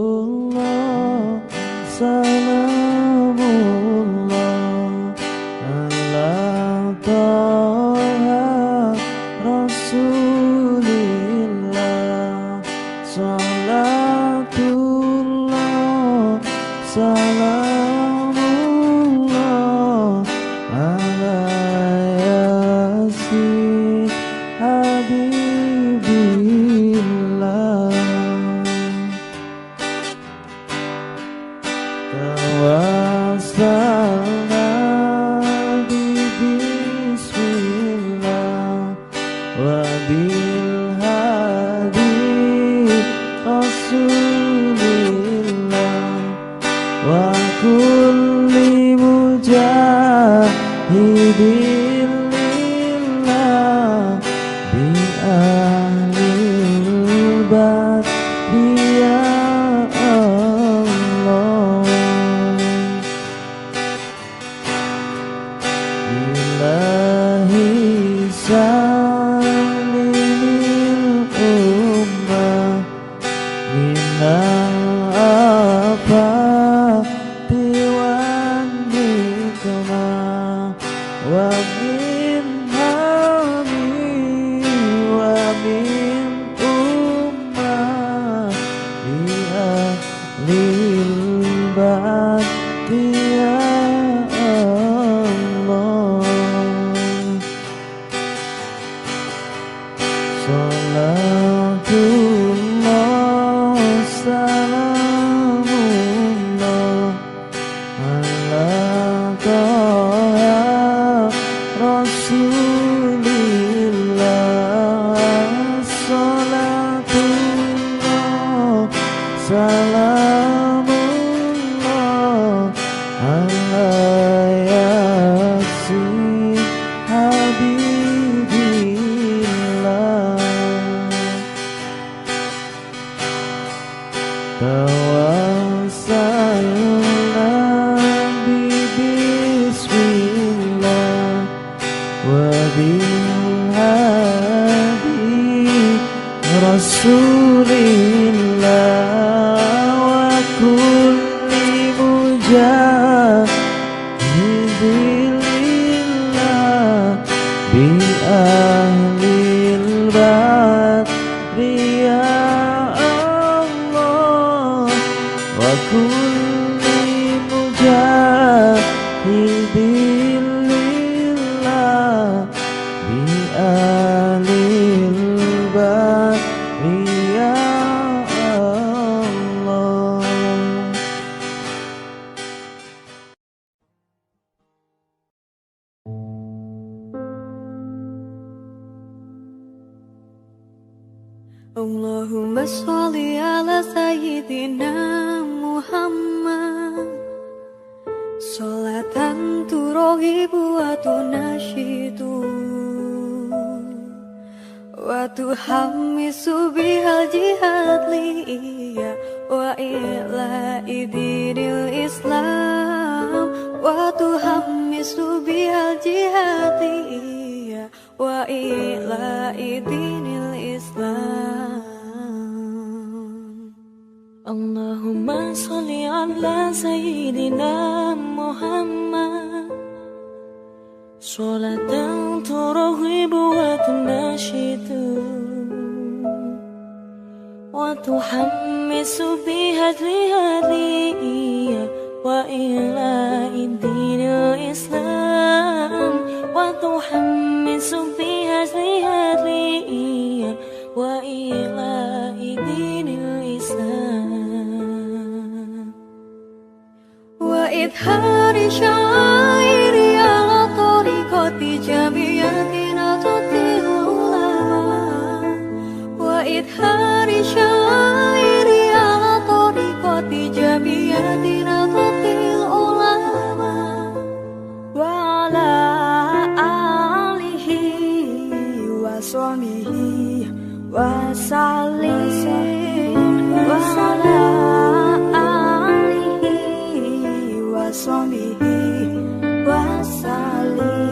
Salatullah, salamullah ala Taha Rasulillah. Salatullah, salamullah ala Yasin Habibillah. Tawassalna bismillah wa bil hadi Rasulillah wa kulli mujahidin lillah bi ahlil badiyah. Salimil ummah minal afati wan nikmah wa min hami wa min ummah biha lil badiyah. Salatullah, salamullah ala Taha Rasulillah. Salatullah, salamullah ala Yasin Habibillah. Tawassalna bismillah wa bil hadi Rasulillah wa kulli mujahidin Allahumma sholli ala sayyidina Muhammad, sholatan turaghibu wa tunashidu wa tuhammisu bihal jihad liya wa ila idinil Islam wa tuhammisu bihal jihad liya wa ila idinil Islam. Allahumma sholli ala sayyidina Muhammad, sholatan turaghibu wa tunashidu wa tuhammisu bihadliya wa ila idinil Islam wa tuhammisu bihadliya wa ila idinil Islam wa idhari syairi ala tariqati jamiyatina tutil ulama wa idhari syairi ala tariqati jamiyatina tutil ulama wa ala alihi wa sahbihi wa sallim wa ala alihi wa sahbihi wa sallim.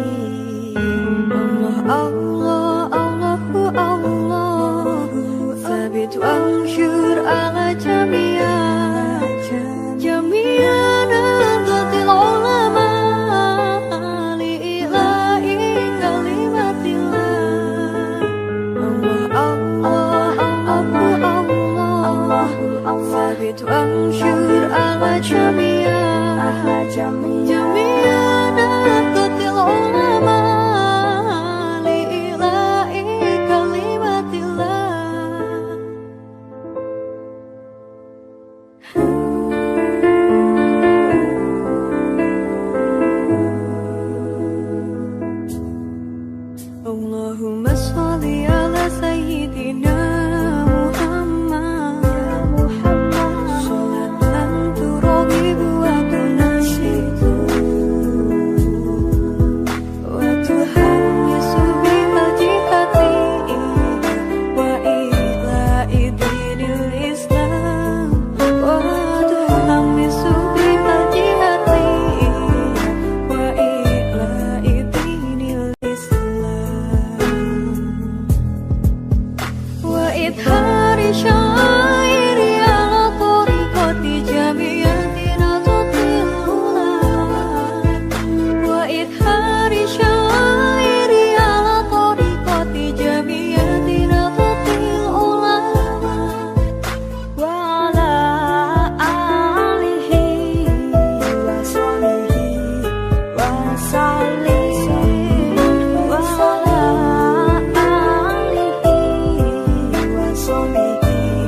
Allah, Allahu, Allahu thabit wa ansyur ala jami'an nahdlatil ulama li ilahi kalimatillah. Allah, Allah, thabit wa ansyur ala jami'an nahdlatil ulama li ilahi kalimatillah. Allahumma sholli ala sayyidina Muhammad, sholatan turaghibu wa tunashidu wa tuhammisu bihal jihati wa ila idinil Islam wa tuhammisu bihal jihati wa ila idinil Islam wa idhari syairi ala tariqati jamiyatina tutil ulama wa idhari syairi ala tariqati jamiyatina tutil ulama wa ala alihi wa sahbihi wa sallim wa ala alihi wa sahbihi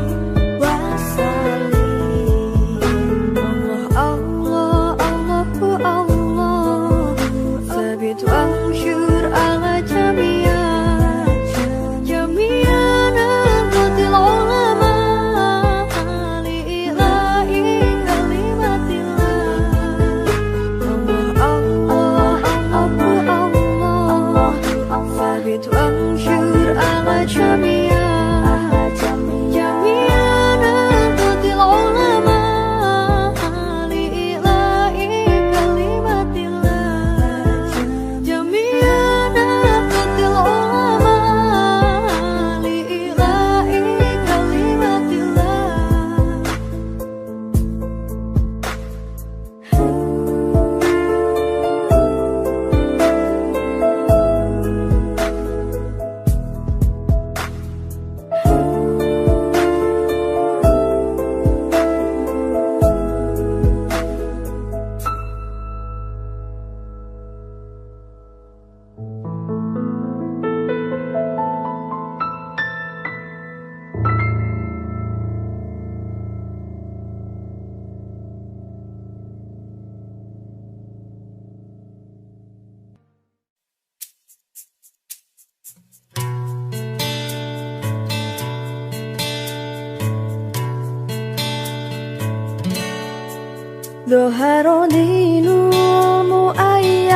ظهر دين المؤيد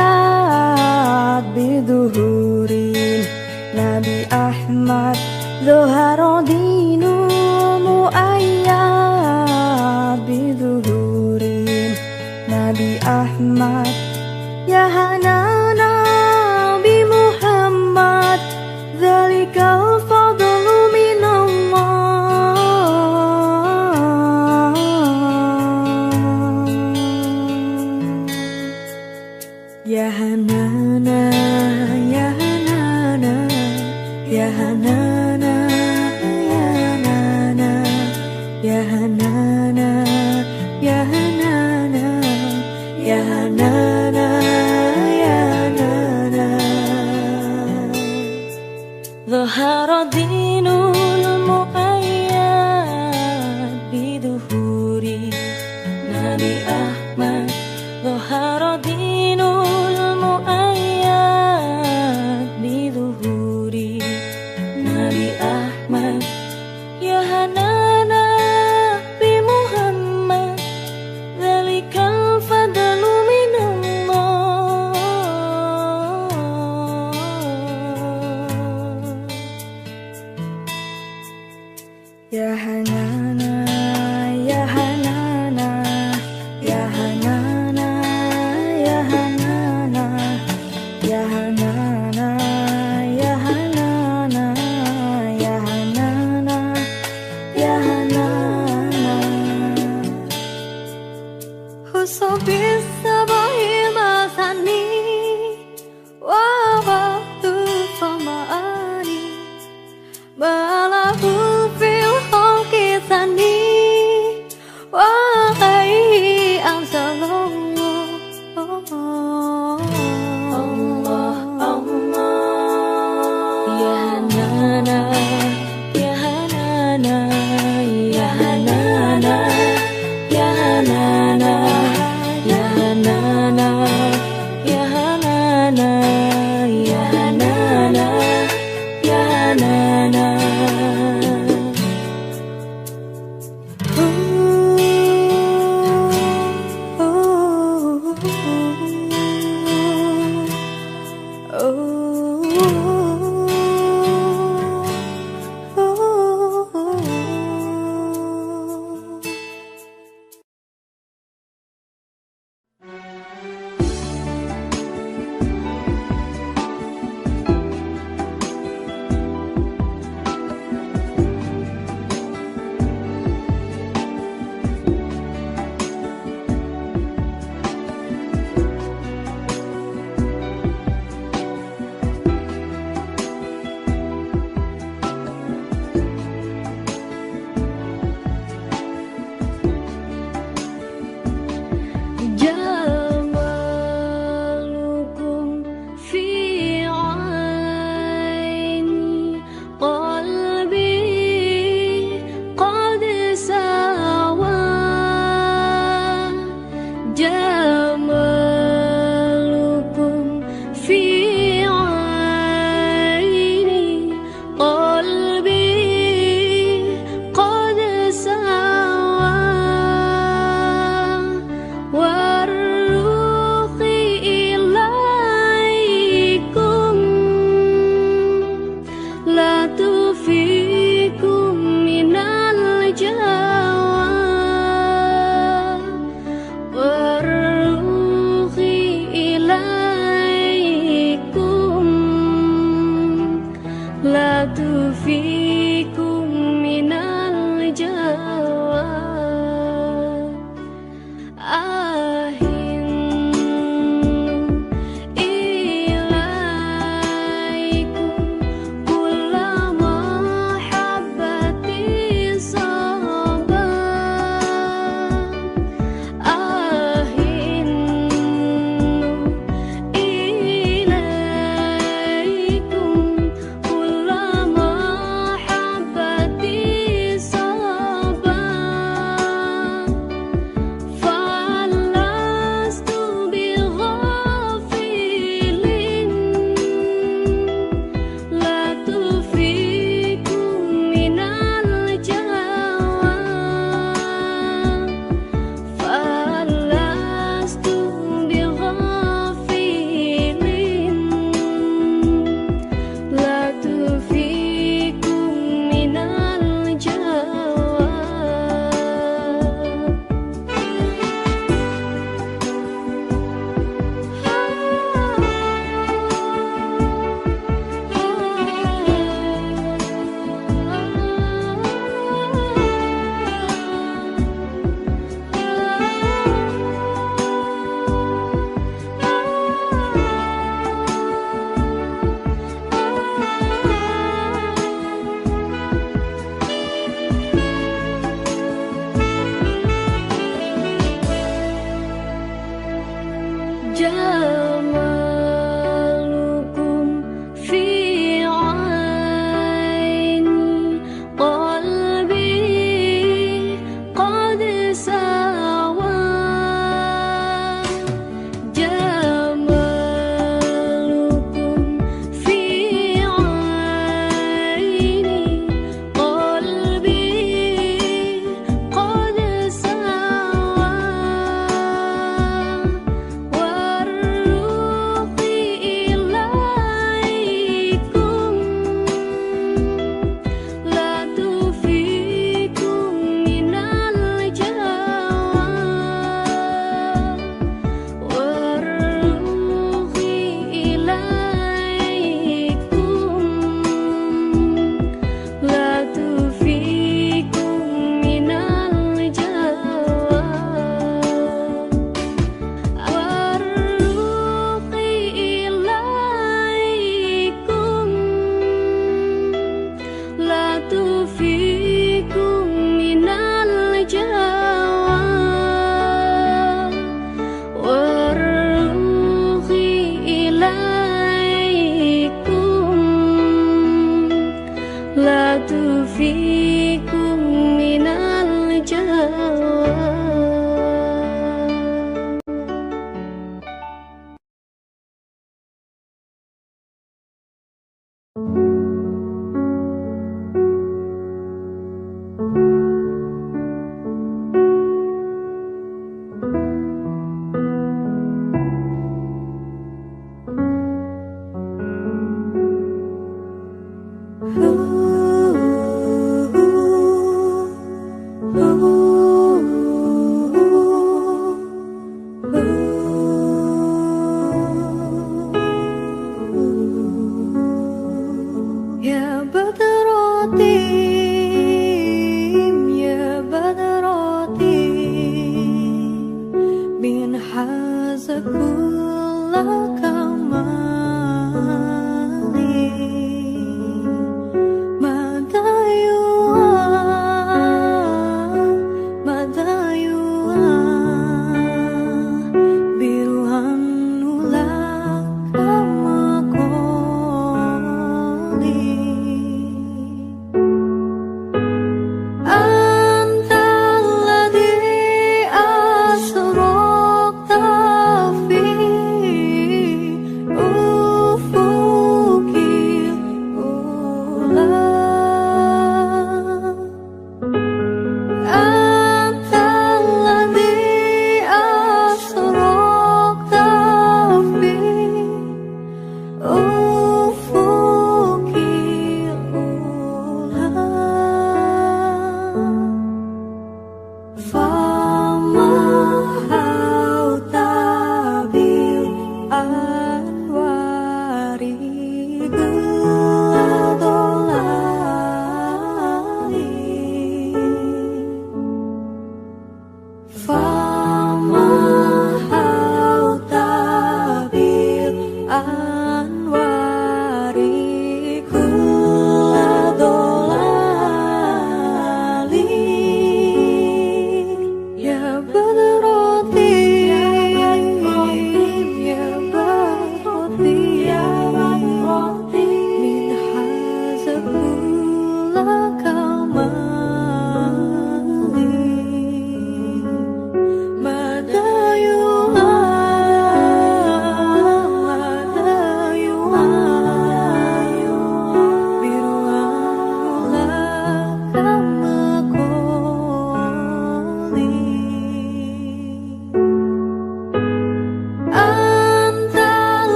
بظهور نبي أحمد ظهر دين المؤيد بظهور نبي أحمد يا هنانا بمحمد ذلك الفضل من الله يا هنانا يا هنانا يا هنانا يا هنانا يا هنانا يا هنانا يا هنانا يا هنانا ظهر الدين المؤيد بظهور نبي أحمد ظهر الدين المؤيد بظهور نبي أحمد يا هنانا بمحمد ذلك الفضل من الله يا هنانا يا هنانا يا هنانا يا هنانا يا هنانا يا هنانا يا هنانا يا هنانا حسب الصباح مثني ووقت الصمأني بلغ في الخلق ثني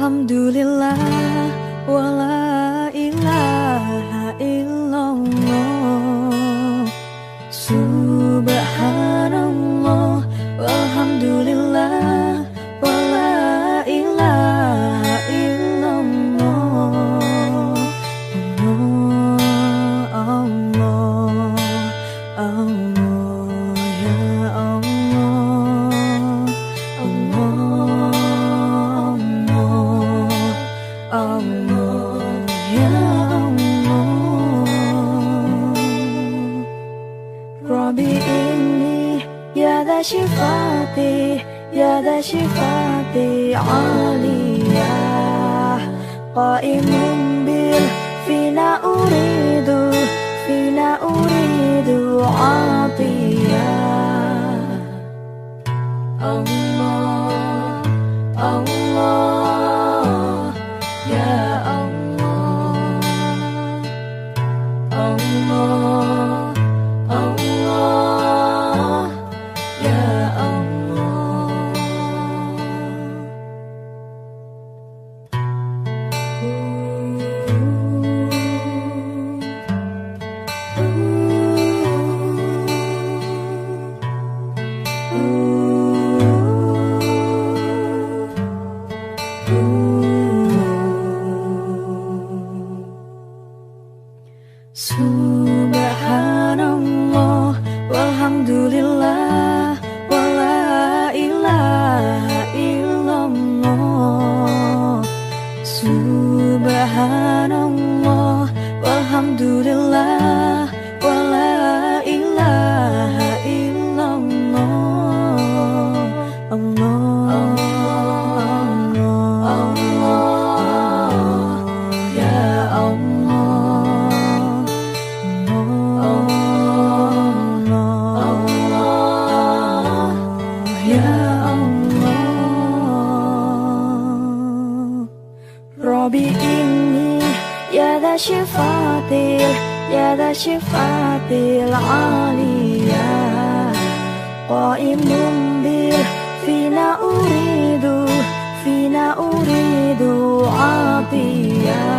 Alhamdulillah wala ilaha illallah. Subhanallah walhamdulillah wala ilaha illallah. Allah, Allah, ya Allah, Allah, Allah, ya Allah. Rabbi inni ya da shifati, ya da shifati aliyah, qaimun bil fina uridu atiyah. Allah, Allah, ya Allah, Allah, Allah, ya Allah. Robi ini ya da syifatil Aulia qaimun bil fina uridu atiyah.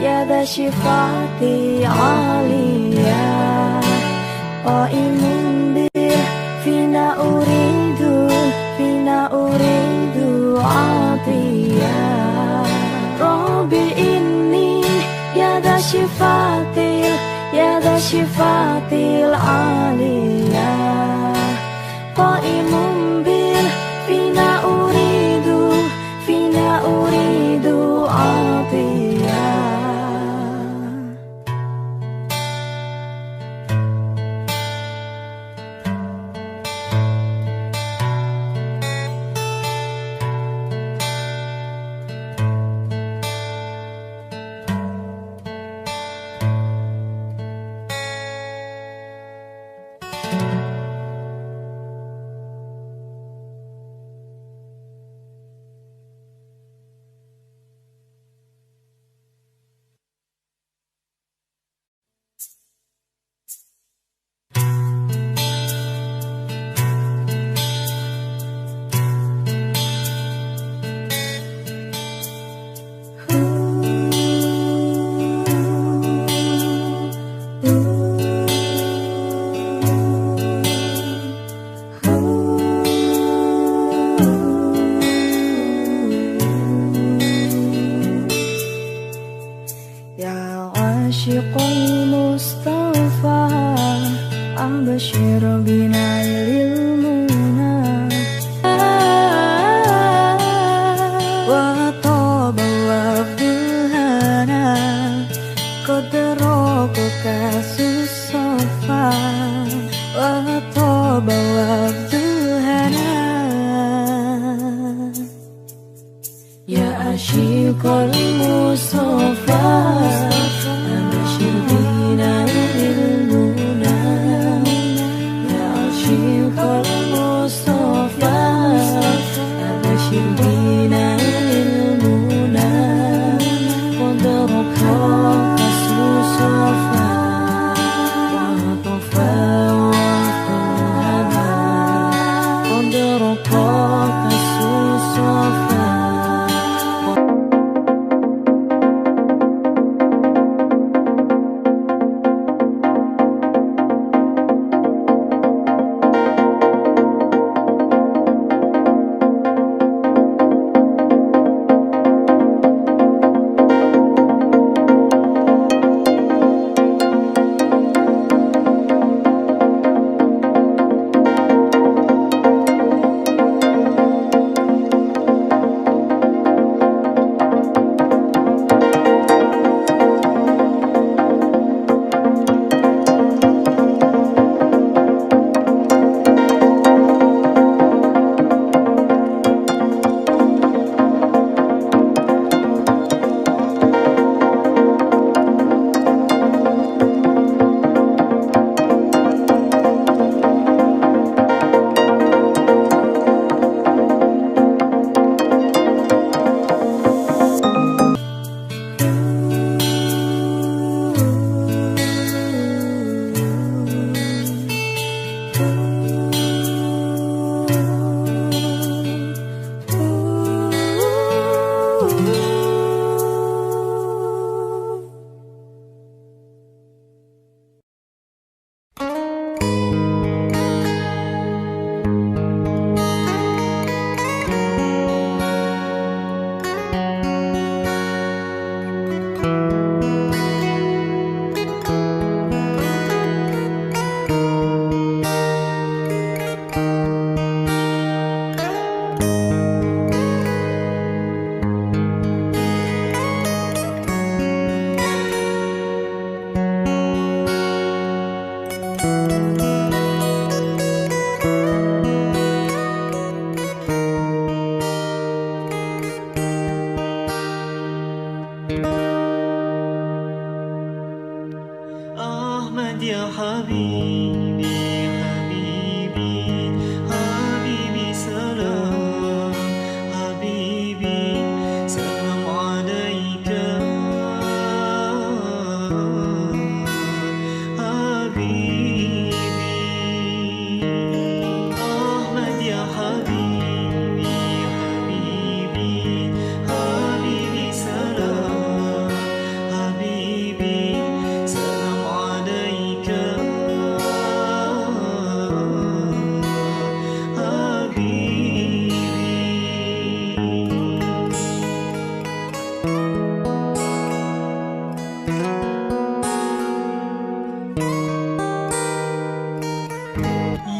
Ya da syifati Aulia qaimun bil fina uridu atiyah. Rabbi inni ya da syifatil Aulia qaimun bil fina uridu atiyah.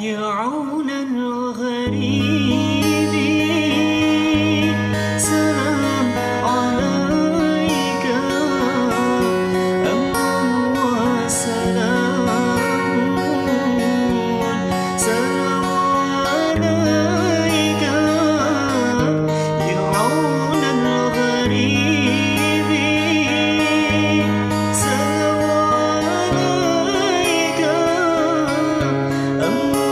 يا عون الغريب سلام عليك أمن وسلام سلام عليك يا عون الغريب سلام عليك أمن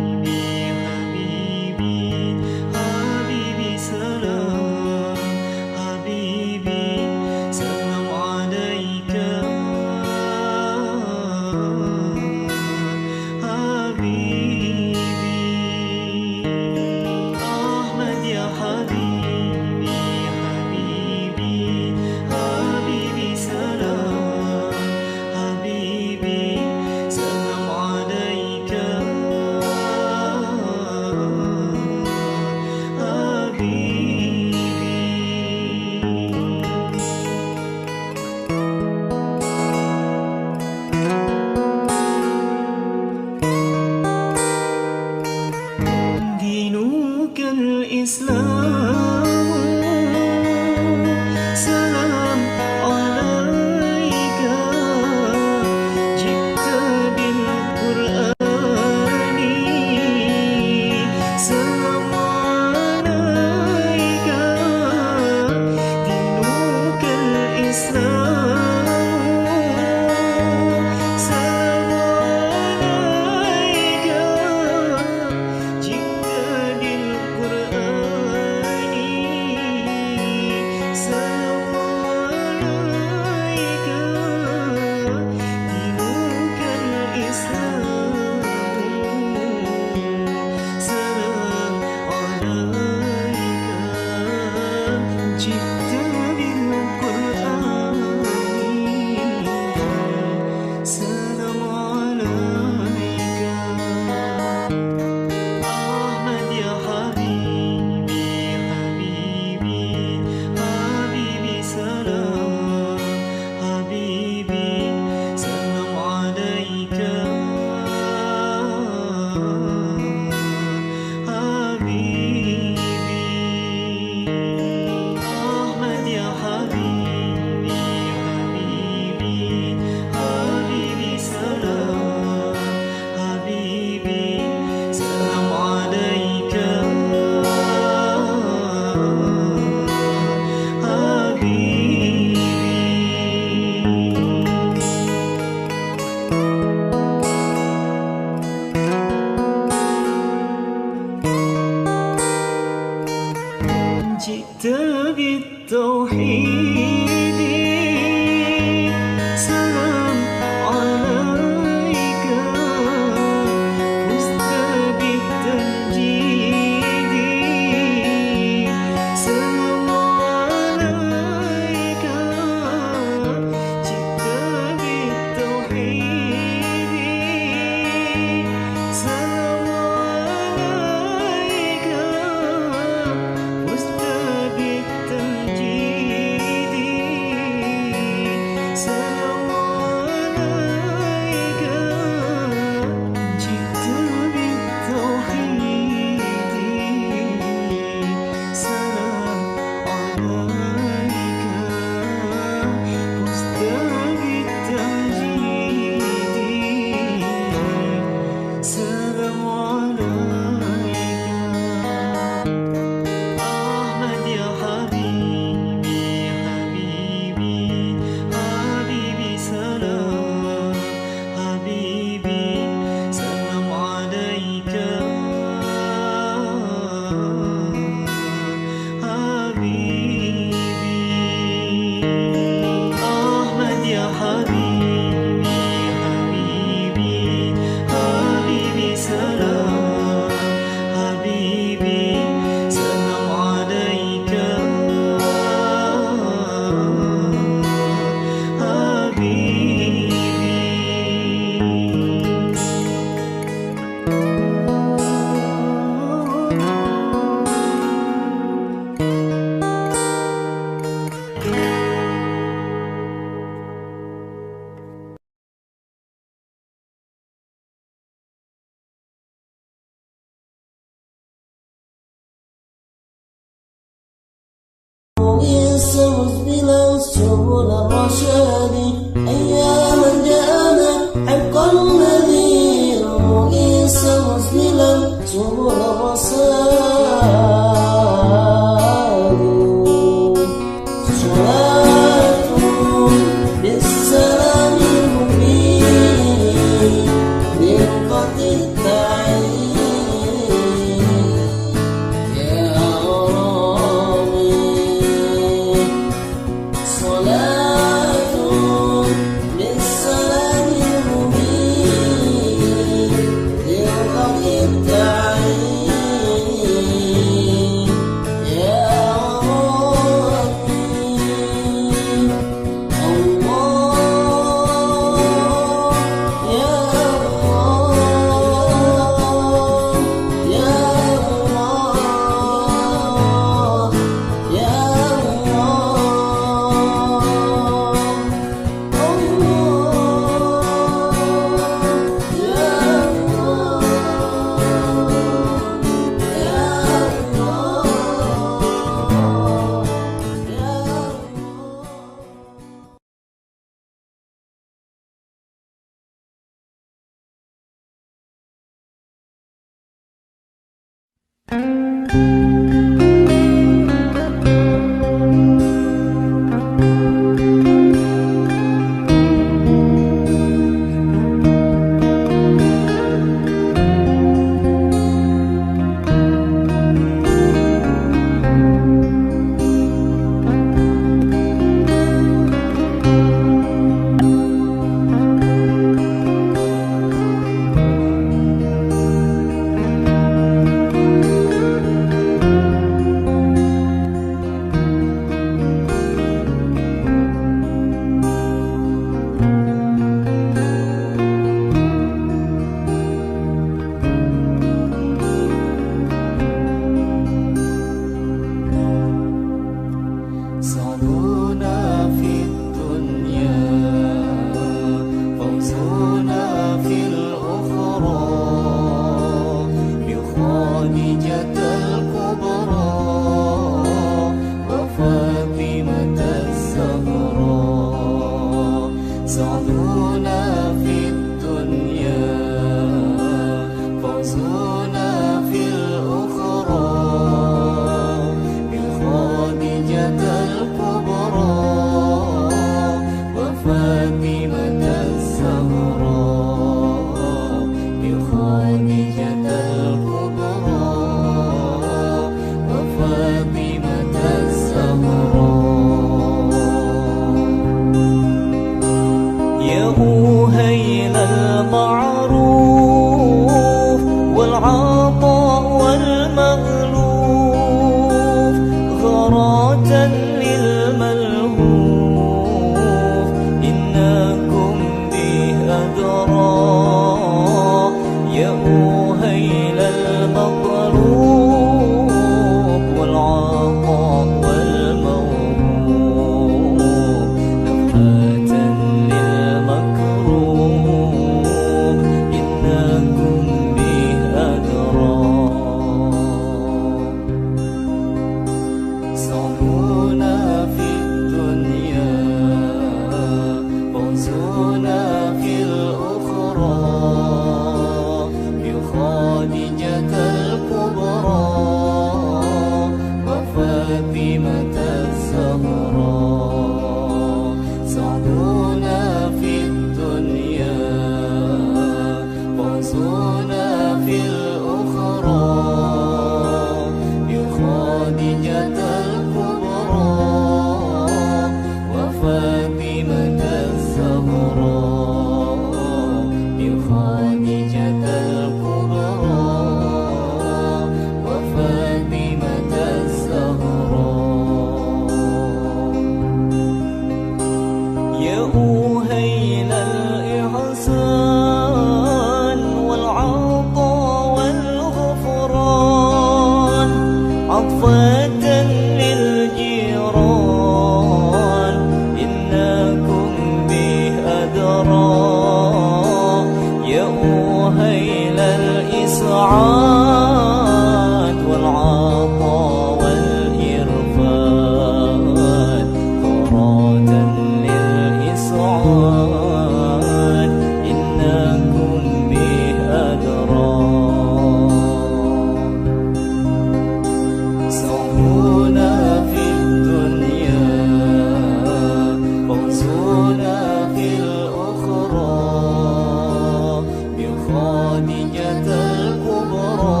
بخادجة الكبرى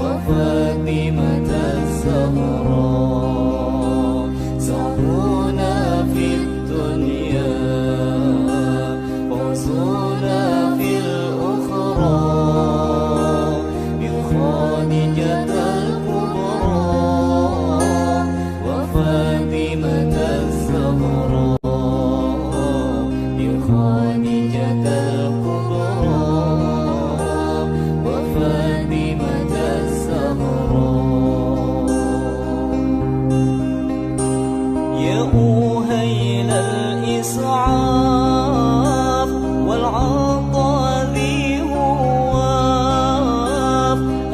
وفاطمة الزهراء سعونا في الدنيا فوزنا في الأخرى بخادجة الكبرى وفاطمة الزهراء بخادجة الكبرى وفاطمة الزهراء يا أهيل الإسعاف والعطاء ذي هواف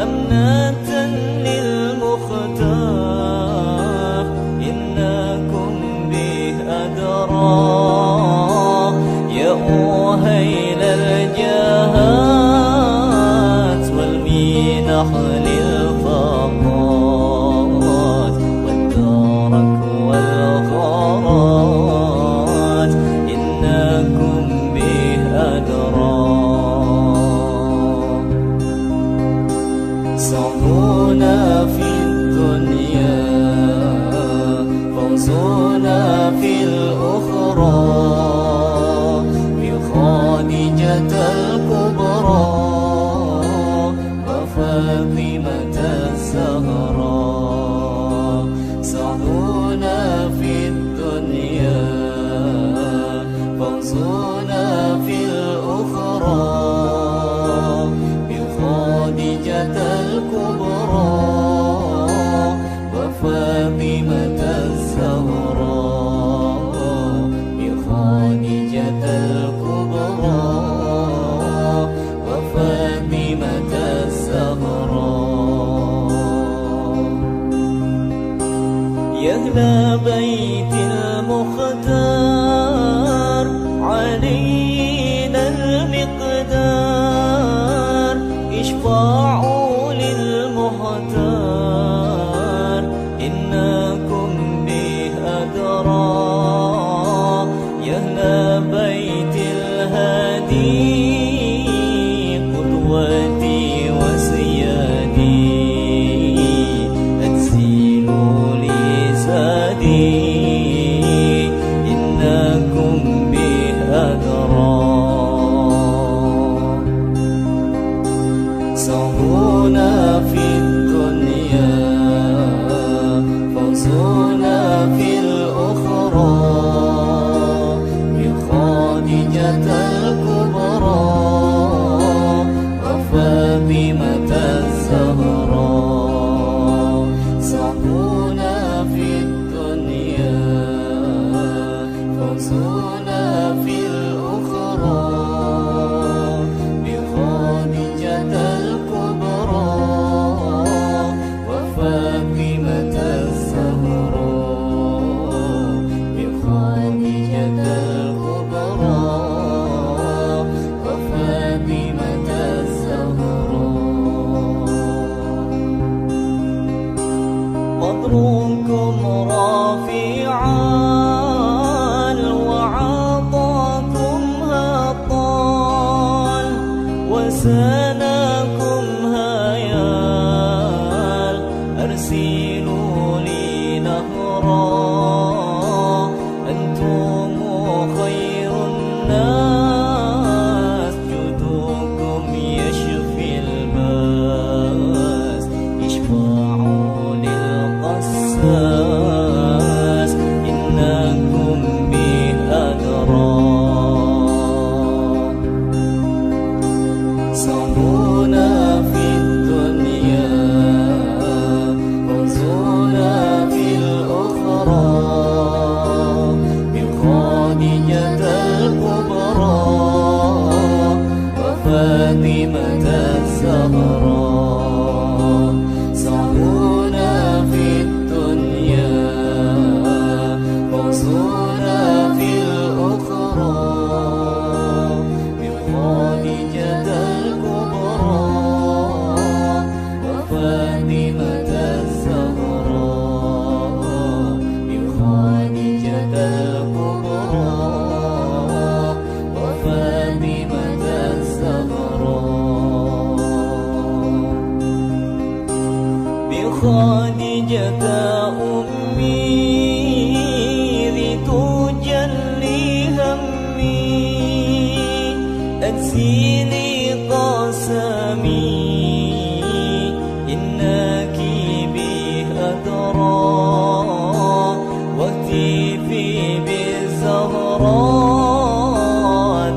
أمنة للمختار إنكم به أدرى يا أهيل الجهات والمنح للفقات والدرك والغارات إنكم به أدرى صعونا في الدنيا فوزنا في الأخرى بخادجة الكبرى وفاطمة الزهراء صعونا في الدنيا فوزنا في الأخرى بخادجة الكبرى وفاطمة الزهراء بخادجة الكبرى وفاطمة الزهراء يا أهل بيت المختار علينا المقدار اشفعوا للمختار إنكم به أدرى يا أهل بيت الهادي قدوتي وسيادي أتسيلوا لي زادي إنكم به أدرى صعونا في الدنيا فوزنا في الأخرى بخادجة الكبرى وفاطمة الزهراء صعونا في الدنيا فوزنا في الأخرى بخادجة الكبرى وفاطمة الزهراء بخادجة الكبرى وفاطمة الزهراء قدركم رافعان وعطاكم هطال وسناكم هيال أرسلوا لي نهرا أنتم خير الناس جودكم يشفي الباس اشفعوا للقساس إنكم به أدرى صعونا في الدنيا فوزنا في الأخرى بخادجة الكبرى وفاطمة الزهراء صعونا في الدنيا فوزنا في الأخرى بخادجة الكبرى وفاطمة الزهراء بخادجة الكبرى وفاطمة الزهراء بخادجة أمي ذي تجلي همي أنسيني قاسمي إنك به أدرى وهتفي بالزهراء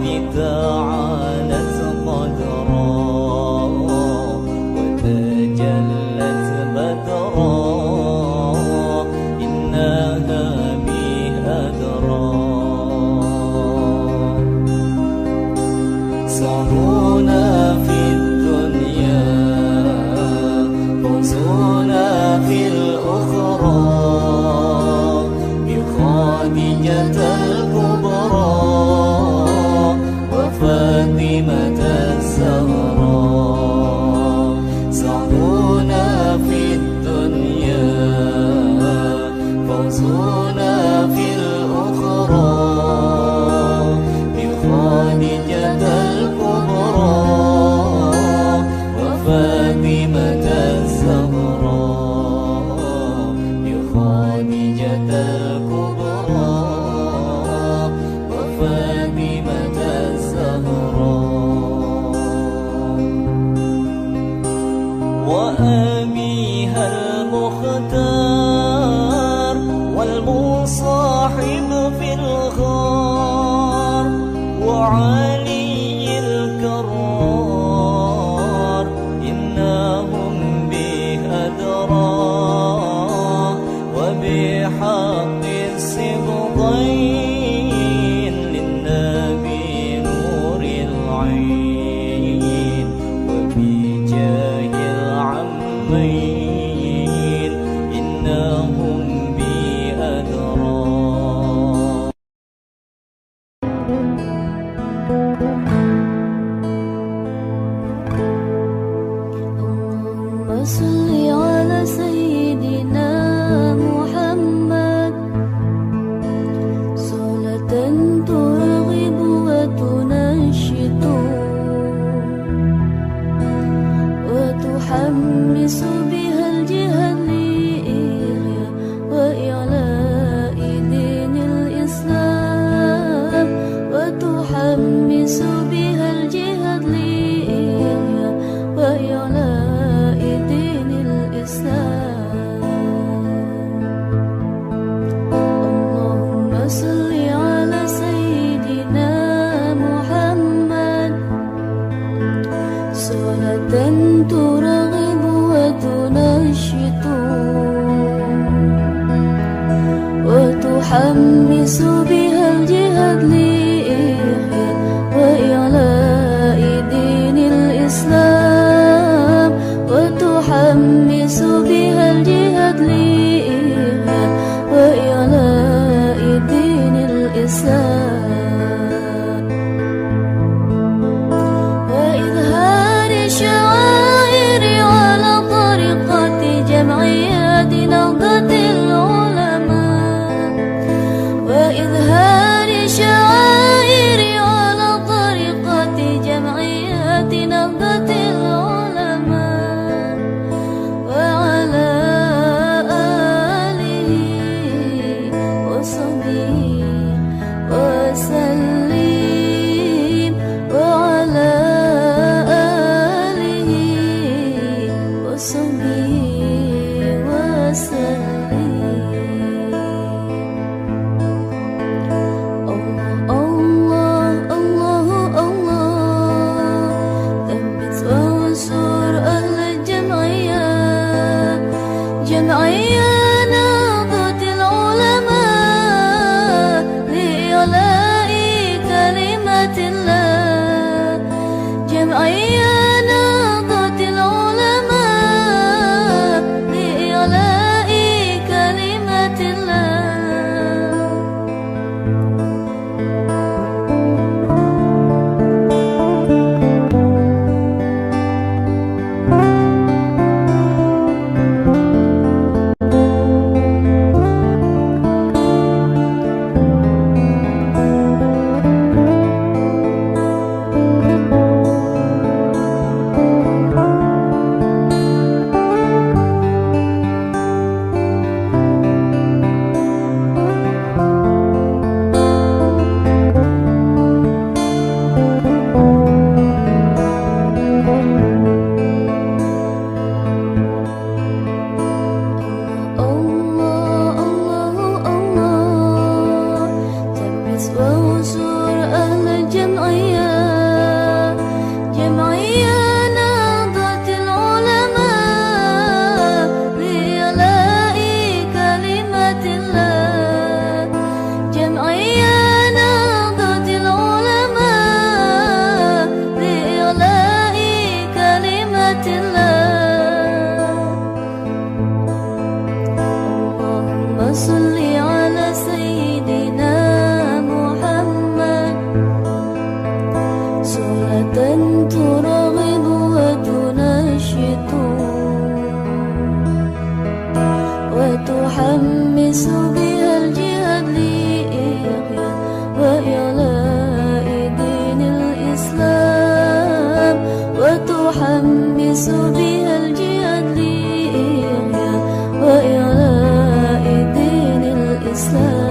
ذي تعالت قدرا وتجلت بدرا إنها به أدرى سهرنا في الدنيا فوزنا في الأخرى بخادجة الكبرى وفاطمة الزهراء سهرنا في الدنيا فوزنا في الأخرى بخادجة الكبرى وفاطمة الزهراء بخادجة الكبرى وفاطمة الزهراء وأبيها المختار والمصاحب في الغار وعلي الكرار إنهم به أدرى وبحق الصبطين للنبي نور العين وبجاه العمين إنهم به أدرى اللهم صل على سيدنا محمد صلاة ترغب وتنشط وتحمس بها الجهاد لإحياء وإعلاء دين الإسلام وتحمس بها الجهاد لإحياء وإعلاء دين الإسلام اللهم صل على سيدنا محمد صلاة ترغب وتنشط وتحمس بها الجهاد لإحياء وإعلاء دين الإسلام وتحمس بها الجهاد لإحياء وإعلاء دين الإسلام وإظهار شعائر على طريقة جمعيات نهضة العلماء وإظهار وتحمس بها الجهاد لإحياء وإعلاء دين الإسلام وتحمس بها الجهاد لإحياء وإعلاء دين الإسلام.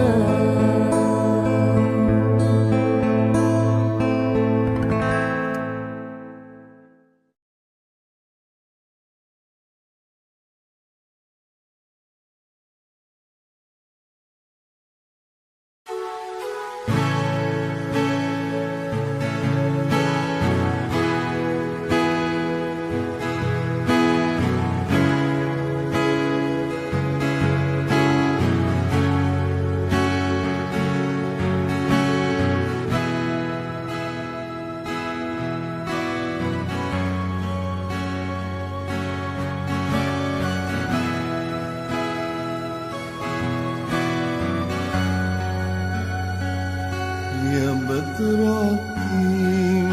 يا بدرتين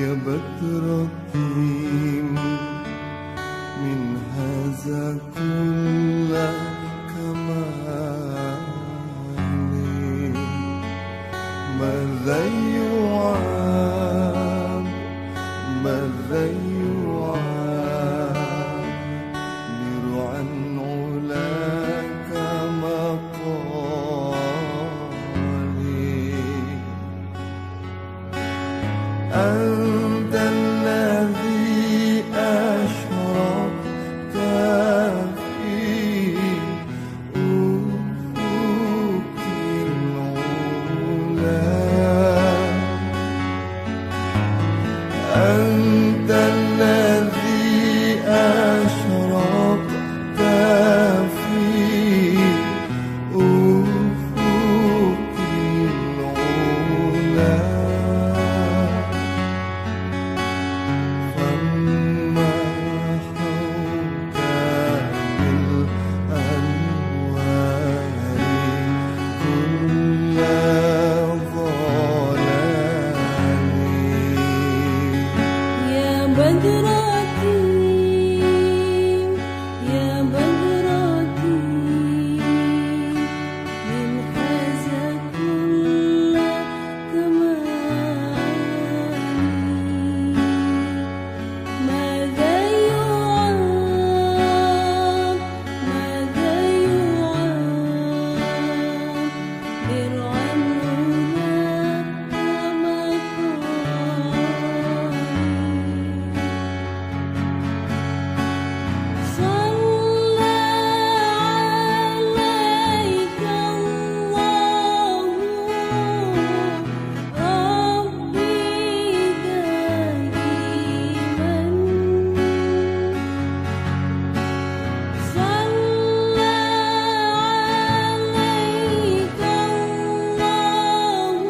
يا بدرتين من هذا كل كمال ماذا يعاب ماذا يعابر عن علاك مقالي أنت الذي أشرقت في أفق العلا أنت الذي أشرقت في أفق العلا فما حوك بالأنوار كل ظلام يا بدرتي يا بدرتي من هذا كل كمالي ماذا يعاب ماذا يعابر عن هناك مقالي صلى عليك الله ربي دائما صلى عليك الله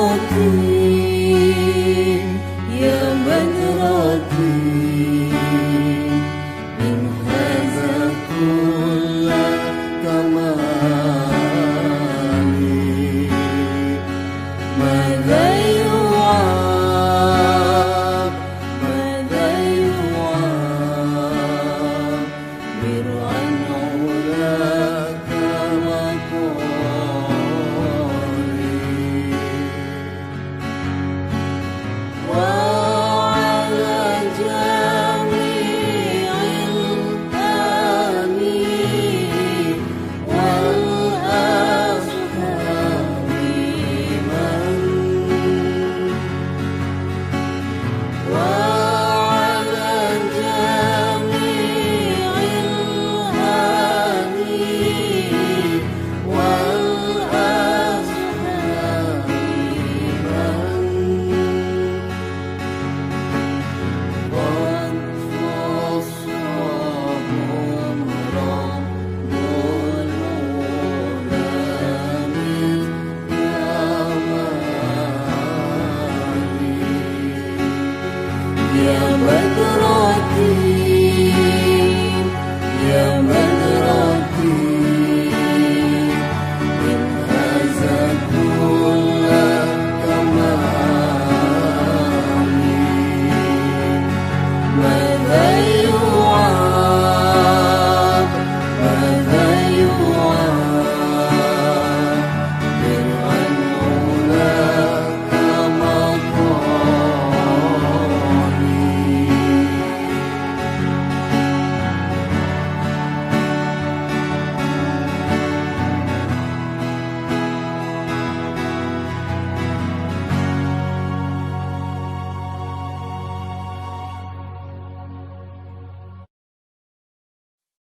ربي يا بدرتي من هذا كل كمالي ماذا يعاب ماذا يعابر عن